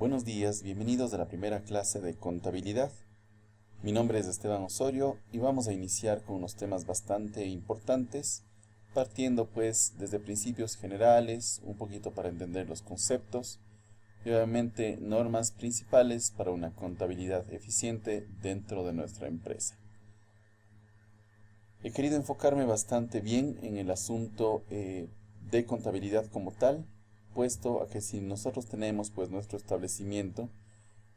Buenos días, bienvenidos a la primera clase de contabilidad. Mi nombre es Esteban Osorio y vamos a iniciar con unos temas bastante importantes, partiendo pues desde principios generales, un poquito para entender los conceptos y obviamente normas principales para una contabilidad eficiente dentro de nuestra empresa. He querido enfocarme bastante bien en el asunto de contabilidad como tal, puesto a que si nosotros tenemos pues nuestro establecimiento,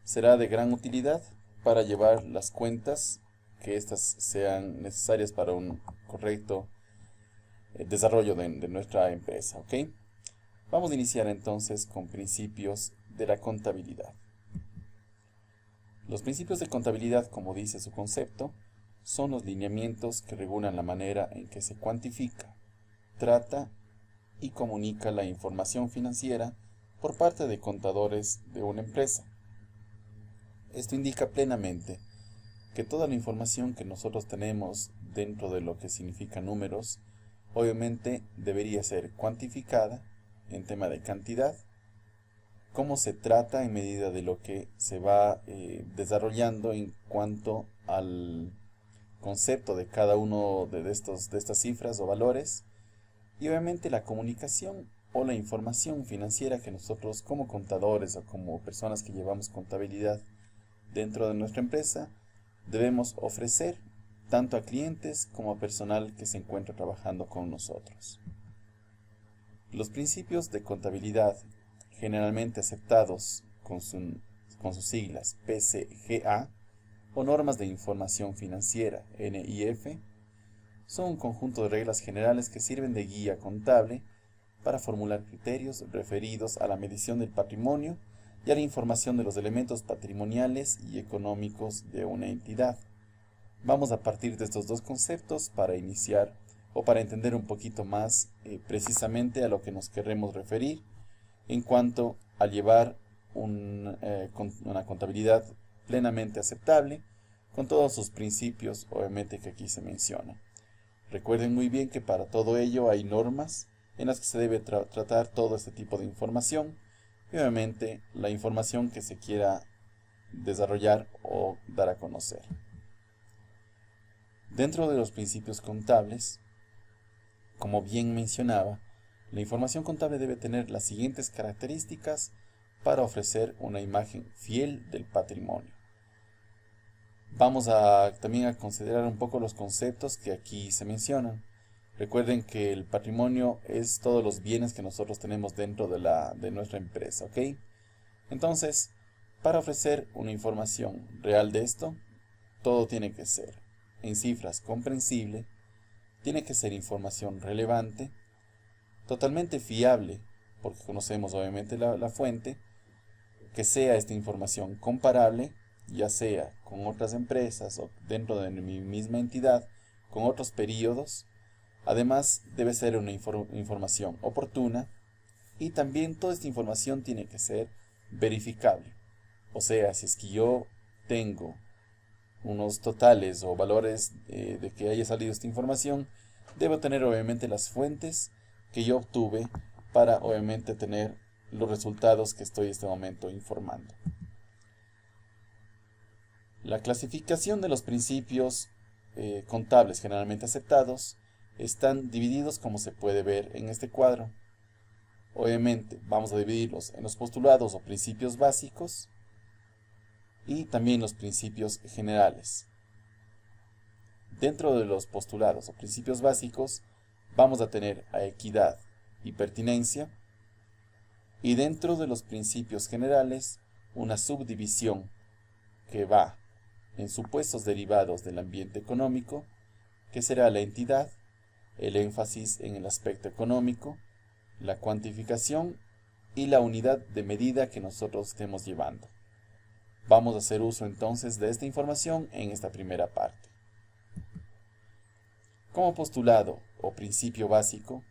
será de gran utilidad para llevar las cuentas, que éstas sean necesarias para un correcto desarrollo de nuestra empresa, ¿ok? Vamos a iniciar entonces con principios de la contabilidad. Los principios de contabilidad, como dice su concepto, son los lineamientos que regulan la manera en que se cuantifica, trata y comunica la información financiera por parte de contadores de una empresa. Esto indica plenamente que toda la información que nosotros tenemos dentro de lo que significa números, obviamente debería ser cuantificada en tema de cantidad, cómo se trata en medida de lo que se va desarrollando en cuanto al concepto de cada uno de estas cifras o valores, y obviamente la comunicación o la información financiera que nosotros como contadores o como personas que llevamos contabilidad dentro de nuestra empresa debemos ofrecer tanto a clientes como a personal que se encuentra trabajando con nosotros. Los principios de contabilidad generalmente aceptados con sus siglas PCGA o normas de información financiera NIF son un conjunto de reglas generales que sirven de guía contable para formular criterios referidos a la medición del patrimonio y a la información de los elementos patrimoniales y económicos de una entidad. Vamos a partir de estos dos conceptos para iniciar o para entender un poquito más precisamente a lo que nos queremos referir en cuanto a llevar una contabilidad plenamente aceptable con todos sus principios, obviamente, que aquí se mencionan. Recuerden muy bien que para todo ello hay normas en las que se debe tratar todo este tipo de información y obviamente la información que se quiera desarrollar o dar a conocer. Dentro de los principios contables, como bien mencionaba, la información contable debe tener las siguientes características para ofrecer una imagen fiel del patrimonio. Vamos también a considerar un poco los conceptos que aquí se mencionan. Recuerden que el patrimonio es todos los bienes que nosotros tenemos dentro de nuestra empresa, ¿ok? Entonces, para ofrecer una información real de esto, todo tiene que ser en cifras comprensible, tiene que ser información relevante, totalmente fiable, porque conocemos obviamente la fuente, que sea esta información comparable, ya sea con otras empresas o dentro de mi misma entidad, con otros periodos. Además, debe ser una información oportuna y también toda esta información tiene que ser verificable. O sea, si es que yo tengo unos totales o valores de que haya salido esta información, debo tener obviamente las fuentes que yo obtuve para obviamente tener los resultados que estoy en este momento informando. La clasificación de los principios contables generalmente aceptados están divididos como se puede ver en este cuadro. Obviamente vamos a dividirlos en los postulados o principios básicos y también los principios generales. Dentro de los postulados o principios básicos vamos a tener a equidad y pertinencia, y dentro de los principios generales una subdivisión que va en supuestos derivados del ambiente económico, que será la entidad, el énfasis en el aspecto económico, la cuantificación y la unidad de medida que nosotros estemos llevando. Vamos a hacer uso entonces de esta información en esta primera parte. Como postulado o principio básico,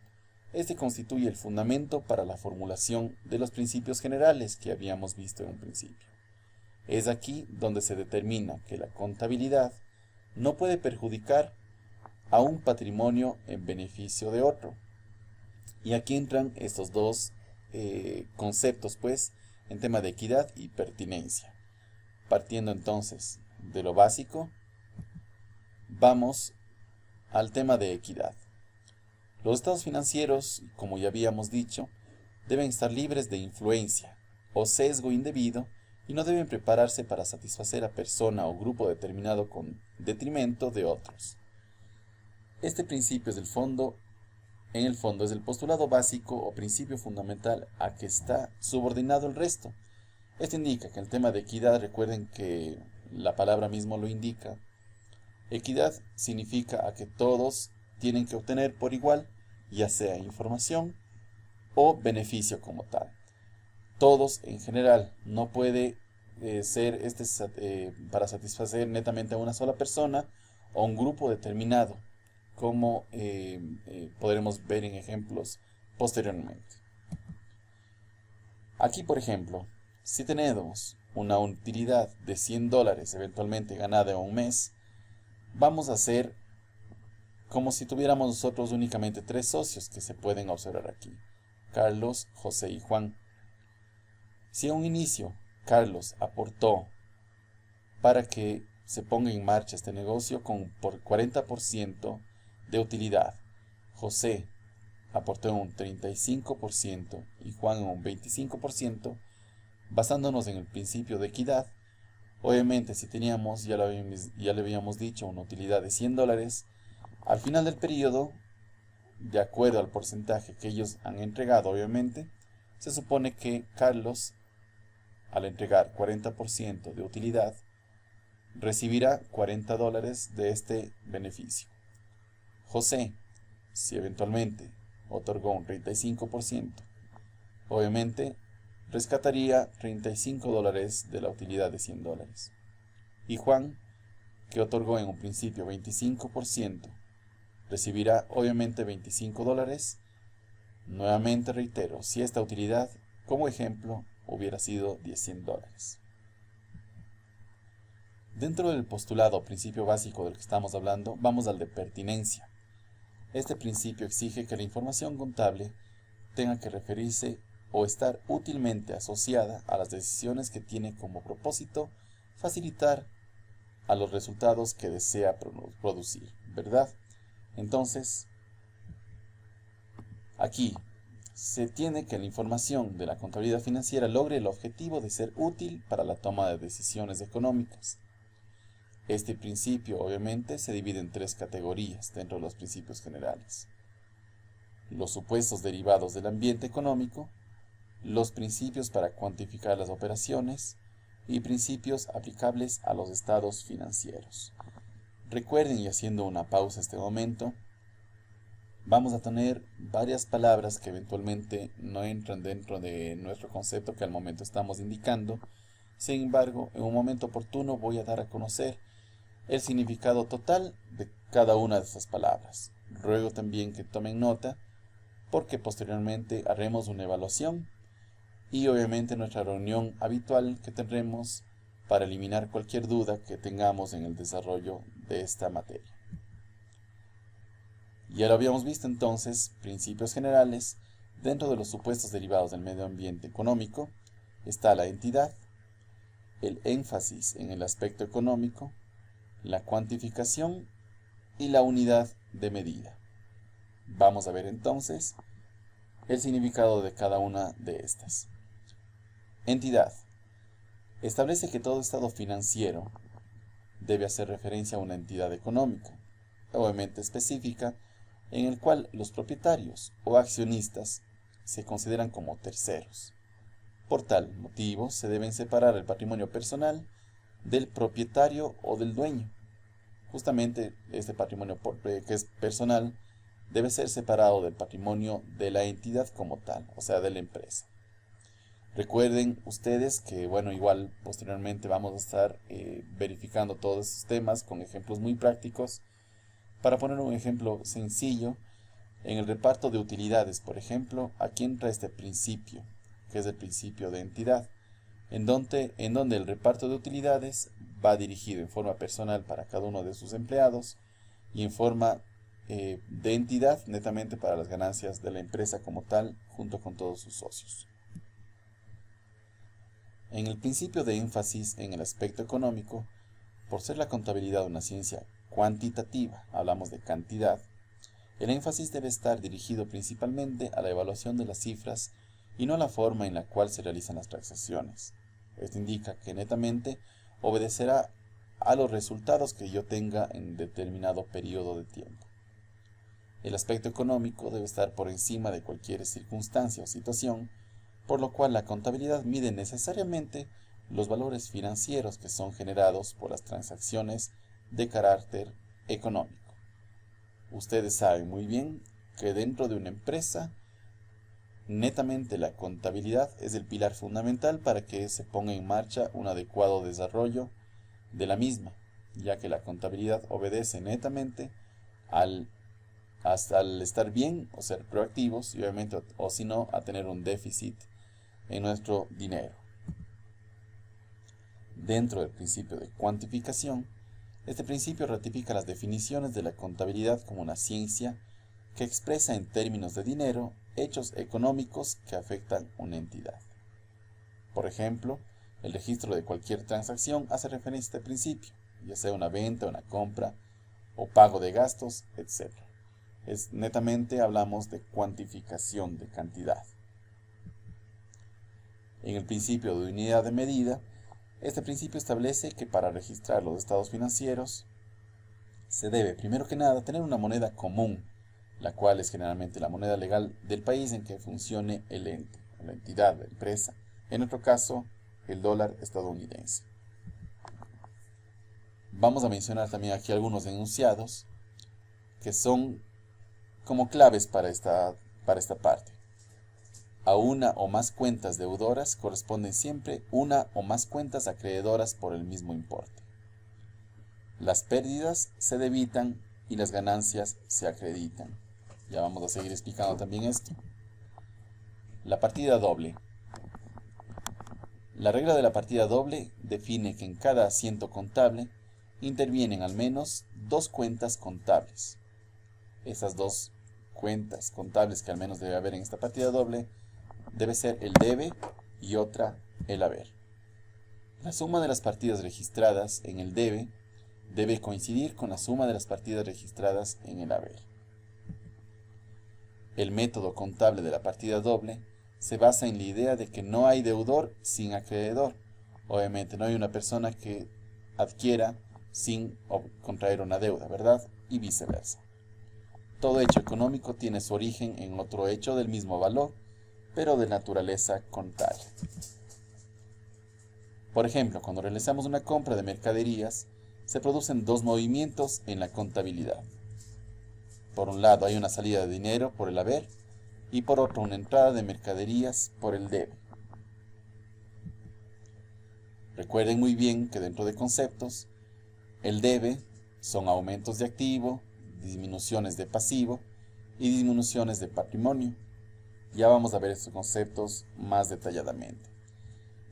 este constituye el fundamento para la formulación de los principios generales que habíamos visto en un principio. Es aquí donde se determina que la contabilidad no puede perjudicar a un patrimonio en beneficio de otro. Y aquí entran estos dos conceptos, pues, en tema de equidad y pertinencia. Partiendo entonces de lo básico, vamos al tema de equidad. Los estados financieros, como ya habíamos dicho, deben estar libres de influencia o sesgo indebido y no deben prepararse para satisfacer a persona o grupo determinado con detrimento de otros. Este principio es en el fondo es el postulado básico o principio fundamental a que está subordinado el resto. Esto indica que el tema de equidad, recuerden que la palabra mismo lo indica, equidad significa a que todos tienen que obtener por igual, ya sea información o beneficio como tal. Todos en general, no puede ser para satisfacer netamente a una sola persona o un grupo determinado, como podremos ver en ejemplos posteriormente. Aquí, por ejemplo, si tenemos una utilidad de $100 eventualmente ganada en un mes, vamos a hacer como si tuviéramos nosotros únicamente 3 socios que se pueden observar aquí: Carlos, José y Juan. Si a un inicio Carlos aportó para que se ponga en marcha este negocio por 40% de utilidad, José aportó en un 35% y Juan en un 25%, basándonos en el principio de equidad. Obviamente, si teníamos, ya le habíamos dicho, una utilidad de $100, al final del periodo, de acuerdo al porcentaje que ellos han entregado, obviamente, se supone que Carlos, al entregar 40% de utilidad, recibirá $40 de este beneficio. José, si eventualmente otorgó un 35%, obviamente rescataría $35 de la utilidad de $100. Y Juan, que otorgó en un principio 25%, recibirá obviamente $25. Nuevamente reitero, si esta utilidad, como ejemplo, hubiera sido de $100. Dentro del postulado o principio básico del que estamos hablando, vamos al de pertinencia. Este principio exige que la información contable tenga que referirse o estar útilmente asociada a las decisiones que tiene como propósito facilitar a los resultados que desea producir, ¿verdad? Entonces, aquí se tiene que la información de la contabilidad financiera logre el objetivo de ser útil para la toma de decisiones económicas. Este principio, obviamente, se divide en 3 categorías dentro de los principios generales: los supuestos derivados del ambiente económico, los principios para cuantificar las operaciones y principios aplicables a los estados financieros. Recuerden, y haciendo una pausa en este momento, vamos a tener varias palabras que eventualmente no entran dentro de nuestro concepto que al momento estamos indicando. Sin embargo, en un momento oportuno voy a dar a conocer el significado total de cada una de estas palabras. Ruego también que tomen nota, porque posteriormente haremos una evaluación y obviamente nuestra reunión habitual que tendremos para eliminar cualquier duda que tengamos en el desarrollo de esta materia. Ya lo habíamos visto entonces, principios generales. Dentro de los supuestos derivados del medio ambiente económico está la entidad, el énfasis en el aspecto económico, la cuantificación y la unidad de medida. Vamos a ver entonces el significado de cada una de estas. Entidad. Establece que todo estado financiero debe hacer referencia a una entidad económica, obviamente específica, en el cual los propietarios o accionistas se consideran como terceros. Por tal motivo, se deben separar el patrimonio personal del propietario o del dueño. Justamente este patrimonio que es personal debe ser separado del patrimonio de la entidad como tal, o sea, de la empresa. Recuerden ustedes que, bueno, igual posteriormente vamos a estar verificando todos estos temas con ejemplos muy prácticos. Para poner un ejemplo sencillo, en el reparto de utilidades, por ejemplo, aquí entra este principio, que es el principio de entidad, en donde el reparto de utilidades va dirigido en forma personal para cada uno de sus empleados y en forma de entidad netamente para las ganancias de la empresa como tal, junto con todos sus socios. En el principio de énfasis en el aspecto económico, por ser la contabilidad una ciencia cuantitativa, hablamos de cantidad, el énfasis debe estar dirigido principalmente a la evaluación de las cifras y no a la forma en la cual se realizan las transacciones. Esto indica que netamente obedecerá a los resultados que yo tenga en determinado periodo de tiempo. El aspecto económico debe estar por encima de cualquier circunstancia o situación, por lo cual la contabilidad mide necesariamente los valores financieros que son generados por las transacciones de carácter económico. Ustedes saben muy bien que dentro de una empresa, netamente la contabilidad es el pilar fundamental para que se ponga en marcha un adecuado desarrollo de la misma, ya que la contabilidad obedece netamente hasta al estar bien o ser proactivos y obviamente o si no a tener un déficit en nuestro dinero. Dentro del principio de cuantificación, este principio ratifica las definiciones de la contabilidad como una ciencia que expresa en términos de dinero hechos económicos que afectan una entidad. Por ejemplo, el registro de cualquier transacción hace referencia a este principio, ya sea una venta, una compra o pago de gastos, etc. Netamente hablamos de cuantificación de cantidad. En el principio de unidad de medida, este principio establece que para registrar los estados financieros se debe, primero que nada, tener una moneda común, la cual es generalmente la moneda legal del país en que funcione el ente, o la entidad, la empresa, en nuestro caso, el dólar estadounidense. Vamos a mencionar también aquí algunos enunciados que son como claves para esta parte. A una o más cuentas deudoras corresponden siempre una o más cuentas acreedoras por el mismo importe. Las pérdidas se debitan y las ganancias se acreditan. Ya vamos a seguir explicando también esto. La partida doble. La regla de la partida doble define que en cada asiento contable intervienen al menos dos cuentas contables. Esas dos cuentas contables que al menos debe haber en esta partida doble debe ser el debe y otra el haber. La suma de las partidas registradas en el debe coincidir con la suma de las partidas registradas en el haber. El método contable de la partida doble se basa en la idea de que no hay deudor sin acreedor. Obviamente no hay una persona que adquiera sin contraer una deuda, ¿verdad? Y viceversa. Todo hecho económico tiene su origen en otro hecho del mismo valor, pero de naturaleza contable. Por ejemplo, cuando realizamos una compra de mercaderías, se producen dos movimientos en la contabilidad. Por un lado hay una salida de dinero por el haber y por otro una entrada de mercaderías por el debe. Recuerden muy bien que dentro de conceptos, el debe son aumentos de activo, disminuciones de pasivo y disminuciones de patrimonio. Ya vamos a ver estos conceptos más detalladamente.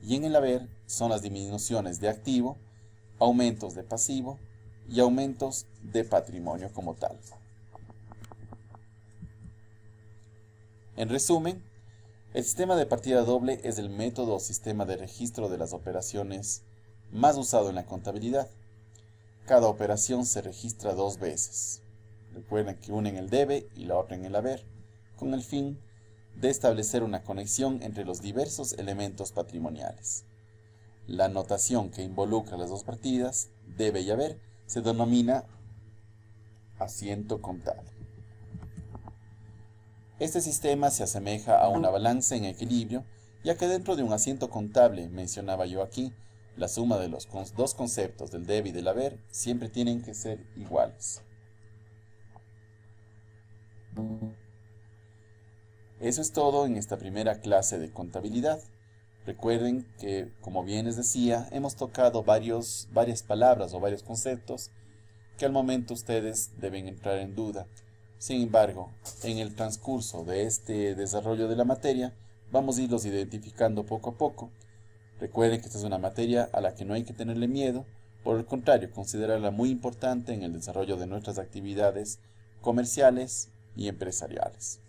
Y en el haber son las disminuciones de activo, aumentos de pasivo y aumentos de patrimonio como tal. En resumen, el sistema de partida doble es el método o sistema de registro de las operaciones más usado en la contabilidad. Cada operación se registra dos veces. Recuerden que una en el debe y la otra en el haber, con el fin de establecer una conexión entre los diversos elementos patrimoniales. La notación que involucra las dos partidas, debe y haber, se denomina asiento contable. Este sistema se asemeja a una balanza en equilibrio, ya que dentro de un asiento contable, mencionaba yo aquí, la suma de los dos conceptos del debe y del haber siempre tienen que ser iguales. Eso es todo en esta primera clase de contabilidad. Recuerden que, como bien les decía, hemos tocado varias palabras o varios conceptos que al momento ustedes deben entrar en duda. Sin embargo, en el transcurso de este desarrollo de la materia, vamos a irlos identificando poco a poco. Recuerden que esta es una materia a la que no hay que tenerle miedo, por el contrario, considerarla muy importante en el desarrollo de nuestras actividades comerciales y empresariales.